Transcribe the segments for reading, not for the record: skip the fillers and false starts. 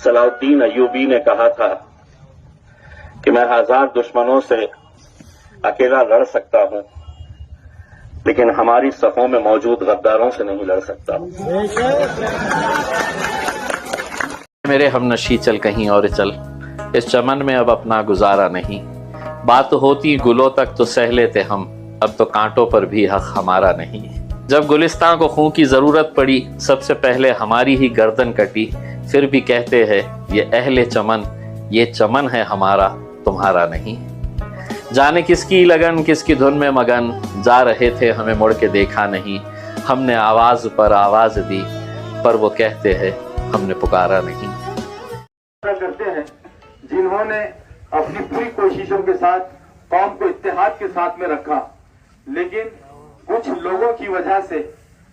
Salauddin Ayyubi ने कहा था कि मैं 1000 दुश्मनों से अकेला लड़ सकता हूं, लेकिन हमारी सफों में मौजूद गद्दारों से नहीं लड़ सकता। मेरे हमनशी चल कहीं और चल, इस चमन में अब अपना गुजारा नहीं। बात होती गुलों तक तो सह लेते हम, अब तो कांटों पर भी हक हमारा नहीं। जब गुलिस्तान को खून की जरूरत पड़ी, सबसे पहले हमारी ही गर्दन कटी। फिर भी कहते हैं ये अहले चमन, ये चमन है हमारा तुम्हारा नहीं। जाने किसकी लगन किसकी धुन में मगन, जा रहे थे हमें मुड़ के देखा नहीं। हमने आवाज पर आवाज दी, पर वो कहते हैं हमने पुकारा नहीं। करते हैं जिन्होंने अपनी पूरी कोशिशों के साथ कौम को इत्तेहाद के साथ में रखा, लेकिन कुछ लोगों की वजह से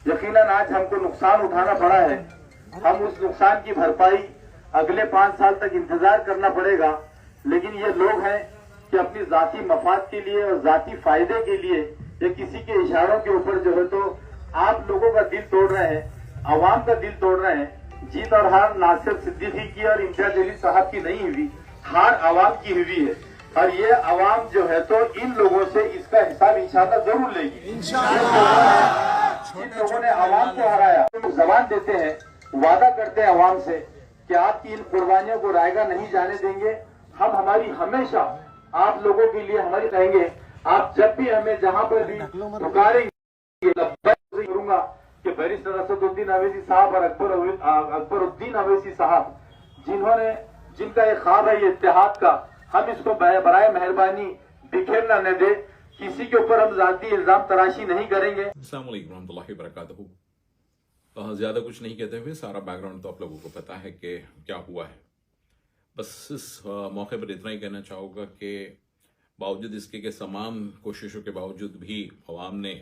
यकीनन आज हमको नुकसान उठाना पड़ा है। हम उस नुकसान की भरपाई अगले 5 साल तक इंतजार करना पड़ेगा, लेकिन ये लोग हैं कि अपनी जाती मफाद के लिए और जाती फायदे के लिए या किसी के इशारों के ऊपर जो है तो आप लोगों का दिल तोड़ रहे हैं, अवाम का दिल तोड़ रहे हैं। जीत और हार नासिर सिद्दीकी की और इम्तियाज जलील साहब की नहीं हुई, हार आवाम की हुई है। और ये आवाम जो है तो इन लोगों से इसका हिसाब इंशाअल्लाह जरूर लेगी। जिन लोगों ने आवाम को हराया, जबान देते हैं, वादा करते हैं आवाम से कि आपकी इन कुर्बानियों को रायगा नहीं जाने देंगे। हम हमारी हमेशा आप लोगों के लिए हमारी कहेंगे। आप जब भी हमें जहां पर भी पुकारेंगे, करूंगा कि बैरिस्टर असदुद्दीन अवैसी साहब और अकबरुद्दीन अवैसी साहब जिनका एक ख्वाब है ये इत्तेहाद का, हम इसको बराए मेहरबानी बिखेरना न दे। किसी के ऊपर हम जाती इल्जाम तराशी नहीं करेंगे। अस्सलाम वालेकुम रहमतुल्लाहि बरकातहू। ज्यादा कुछ नहीं कहते हुए, सारा बैकग्राउंड तो आप लोगों को पता है कि क्या हुआ है। बस इस मौके पर इतना ही कहना चाहूँगा कि बावजूद इसके कि तमाम कोशिशों के बावजूद भी अवाम ने,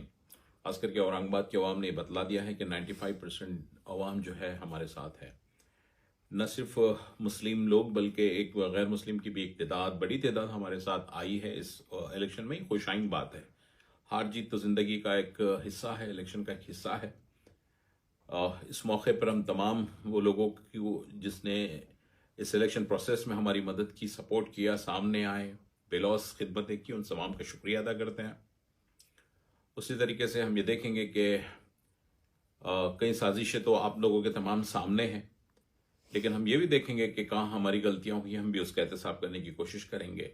खास करके औरंगाबाद के अवाम ने बतला दिया है कि 95% अवाम जो है हमारे साथ है। न सिर्फ मुस्लिम लोग बल्कि एक गैर मुस्लिम की भी एक बड़ी तादाद हमारे साथ आई है इस इलेक्शन में। खुशाइन बात है। हार जीत तो जिंदगी का एक हिस्सा है, इलेक्शन का एक हिस्सा है। इस मौके पर हम तमाम वो लोगों की जिसने इस इलेक्शन प्रोसेस में हमारी मदद की, सपोर्ट किया, सामने आए, बेलौस खिदमतें की, उन तमाम का शुक्रिया अदा करते हैं। उसी तरीके से हम ये देखेंगे कि कई साजिशें तो आप लोगों के तमाम सामने हैं, लेकिन हम ये भी देखेंगे कि कहाँ हमारी गलतियां हुई, हम भी उसका एहतसाब करने की कोशिश करेंगे।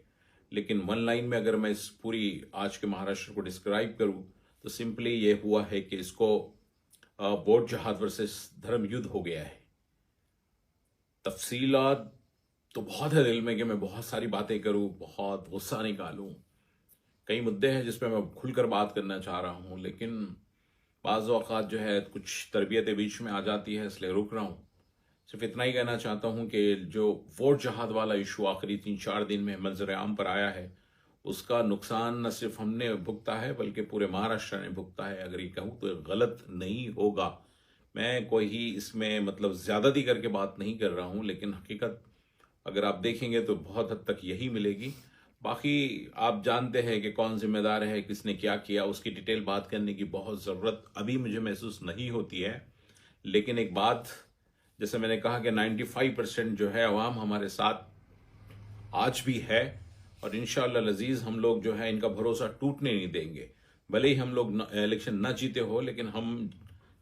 लेकिन वन लाइन में अगर मैं इस पूरी आज के महाराष्ट्र को डिस्क्राइब करूं तो सिंपली ये हुआ है कि इसको वोट जहाद वर्सेस धर्म युद्ध हो गया है। तफसीलात तो बहुत है दिल में कि मैं बहुत सारी बातें करूं, बहुत गुस्सा निकालूं। कई मुद्दे हैं जिस पर मैं खुलकर बात करना चाह रहा हूं, लेकिन बाज़ औक़ात जो है कुछ तरबियतें बीच में आ जाती है, इसलिए रुक रहा हूं। सिर्फ इतना ही कहना चाहता हूं कि जो वोट जहाद वाला इशू आखिरी 3-4 दिन में मंजर आम पर आया है, उसका नुकसान न सिर्फ हमने भुगता है बल्कि पूरे महाराष्ट्र ने भुगता है। अगर ये कहूँ तो गलत नहीं होगा, मैं कोई ही इसमें मतलब ज्यादती करके बात नहीं कर रहा हूं, लेकिन हकीकत अगर आप देखेंगे तो बहुत हद तक यही मिलेगी। बाकी आप जानते हैं कि कौन जिम्मेदार है, किसने क्या किया, उसकी डिटेल बात करने की बहुत ज़रूरत अभी मुझे महसूस नहीं होती है। लेकिन एक बात, जैसे मैंने कहा कि 95% जो है अवाम हमारे साथ आज भी है, और इंशाअल्लाह लजीज हम लोग जो है इनका भरोसा टूटने नहीं देंगे। भले ही हम लोग इलेक्शन न जीते हो, लेकिन हम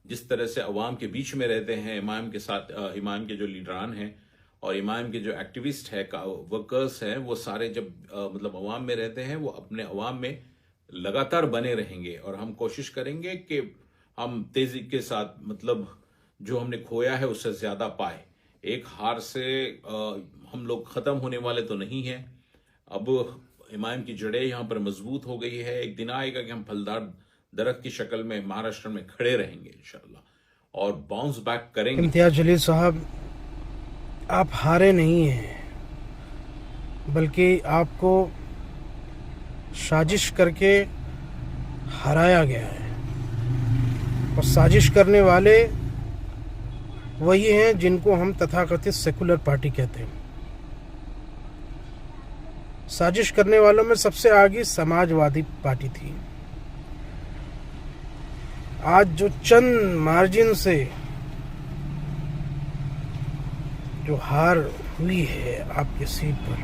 जिस तरह से अवाम के बीच में रहते हैं, इमाम के साथ, इमाम के जो लीडरान हैं और इमाम के जो एक्टिविस्ट है, वर्कर्स हैं, वो सारे जब मतलब अवाम में रहते हैं, वो अपने अवाम में लगातार बने रहेंगे। और हम कोशिश करेंगे कि हम तेजी के साथ मतलब जो हमने खोया है उससे ज्यादा पाए। एक हार से हम लोग खत्म होने वाले तो नहीं हैं। अब इमाम की जड़ें यहाँ पर मजबूत हो गई है। एक दिन आएगा कि हम फलदार दरख्त की शक्ल में महाराष्ट्र में खड़े रहेंगे इंशाल्लाह और बाउंस बैक करेंगे। इम्तियाज जलील साहब, आप हारे नहीं हैं, बल्कि आपको साजिश करके हराया गया है। और साजिश करने वाले वही हैं जिनको हम तथाकथित सेकुलर पार्टी कहते हैं। साजिश करने वालों में सबसे आगे समाजवादी पार्टी थी। आज जो चंद मार्जिन से जो हार हुई है आपकी सीट पर,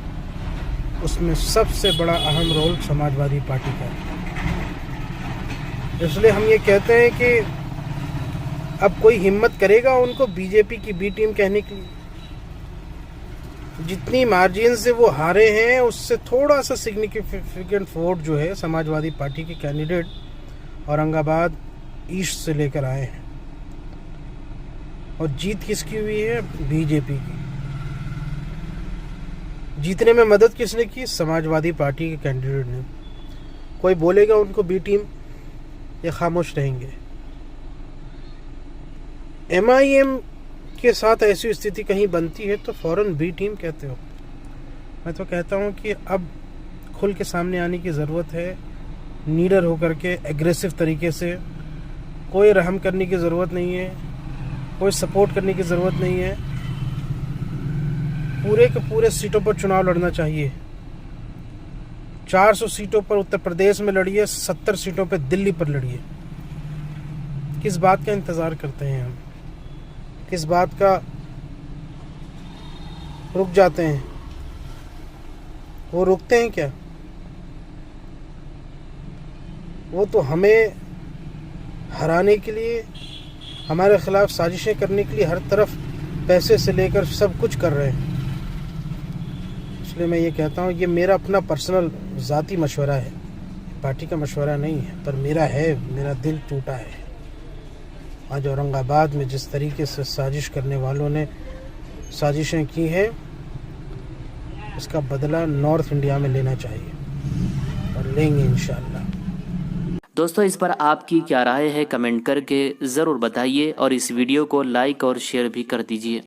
उसमें सबसे बड़ा अहम रोल समाजवादी पार्टी का है। इसलिए हम ये कहते हैं कि अब कोई हिम्मत करेगा उनको बीजेपी की बी टीम कहने के लिए? जितनी मार्जिन से वो हारे हैं उससे थोड़ा सा सिग्निफिकेंट वोट जो है समाजवादी पार्टी के कैंडिडेट औरंगाबाद ईस्ट से लेकर आए हैं। और जीत किसकी हुई है? बीजेपी की। जीतने में मदद किसने की? समाजवादी पार्टी के कैंडिडेट ने। कोई बोलेगा उनको बी टीम, ये खामोश रहेंगे। MIM के साथ ऐसी स्थिति कहीं बनती है तो फौरन बी टीम कहते हो। मैं तो कहता हूं कि अब खुल के सामने आने की ज़रूरत है, नीडर होकर के एग्रेसिव तरीके से। कोई रहम करने की ज़रूरत नहीं है, कोई सपोर्ट करने की ज़रूरत नहीं है। पूरे के पूरे सीटों पर चुनाव लड़ना चाहिए। 400 सीटों पर उत्तर प्रदेश में लड़िए, 70 सीटों पर दिल्ली पर लड़िए। किस बात का इंतज़ार करते हैं हम? किस बात का रुक जाते हैं? वो रुकते हैं क्या? वो तो हमें हराने के लिए, हमारे खिलाफ साजिशें करने के लिए हर तरफ पैसे से लेकर सब कुछ कर रहे हैं। इसलिए मैं ये कहता हूँ, ये मेरा अपना पर्सनल ज़ाती मशवरा है, पार्टी का मशवरा नहीं है, पर मेरा है। मेरा दिल टूटा है। आज औरंगाबाद में जिस तरीके से साजिश करने वालों ने साजिशें की हैं, इसका बदला नॉर्थ इंडिया में लेना चाहिए और लेंगे इंशाअल्लाह। दोस्तों, इस पर आपकी क्या राय है कमेंट करके ज़रूर बताइए और इस वीडियो को लाइक और शेयर भी कर दीजिए।